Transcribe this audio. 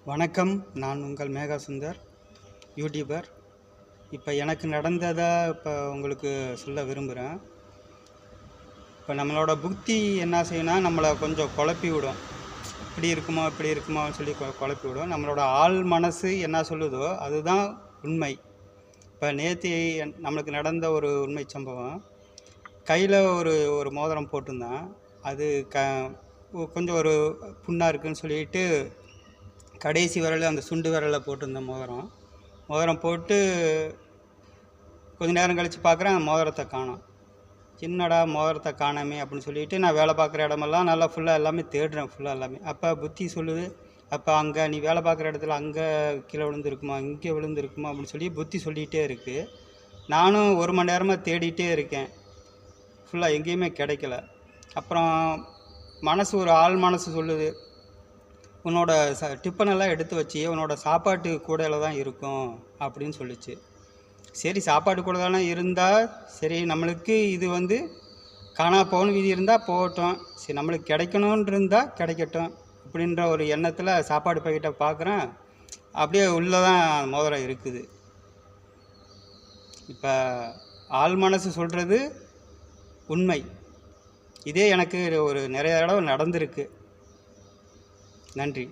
வணக்கம். நான் உங்கள் மேகா சுந்தர், யூடியூபர். இப்போ எனக்கு நடந்ததை உங்களுக்கு சொல்ல விரும்புகிறேன். இப்போ நம்மளோட புத்தி என்ன செய்யணும்னா நம்மளை கொஞ்சம் குழப்பி விடும். இப்படி இருக்குமோன்னு சொல்லி குழப்பி விடும். நம்மளோட ஆள் மனசு என்ன சொல்லுதோ அதுதான் உண்மை. இப்போ நேற்று நம்மளுக்கு நடந்த ஒரு உண்மை சம்பவம். கையில் ஒரு மோதிரம் போட்டிருந்தேன். அது கொஞ்சம் ஒரு புண்ணாக இருக்குதுன்னு சொல்லிட்டு கடைசி விரல் அந்த சுண்டு விரலில் போட்டிருந்த மோதிரம் போட்டு கொஞ்ச நேரம் கழித்து பார்க்குறேன், மோதிரத்தை காணோம். என்னடா மோதிரத்தை காணாமே அப்படின்னு சொல்லிட்டு நான் வேலை பார்க்குற இடமெல்லாம் நல்லா ஃபுல்லாக எல்லாமே தேடுறேன், எல்லாமே. அப்போ புத்தி சொல்லுது, அப்போ அங்கே நீ வேலை பார்க்குற இடத்துல அங்கே கீழே விழுந்துருக்குமா, இங்கே விழுந்துருக்குமா அப்படின்னு சொல்லி புத்தி சொல்லிகிட்டே இருக்குது. நானும் 1 மணி நேரமாக தேடிகிட்டே இருக்கேன், ஃபுல்லாக எங்கேயுமே கிடைக்கல. அப்புறம் ஒரு ஆள் மனசு சொல்லுது, உன்னோட டிஃபனெல்லாம் எடுத்து வச்சு உன்னோட சாப்பாட்டு கூடையில் தான் இருக்கும் அப்படின்னு சொல்லிச்சு. சரி, சாப்பாட்டு கூட தானே இருந்தால் சரி, நம்மளுக்கு இது காணா போகணும் விதி இருந்தால் போகட்டும், சரி நம்மளுக்கு கிடைக்கணும்னு இருந்தால் கிடைக்கட்டும் அப்படின்ற ஒரு எண்ணத்தில் சாப்பாடு பாக்கெட்டை பார்க்குறேன், அப்படியே உள்ளே தான் மோதிரம் இருக்குது. இப்போ ஆள் மனசு சொல்கிறது உண்மை. இதே எனக்கு நிறைய தடவை நடந்திருக்கு. நன்றி.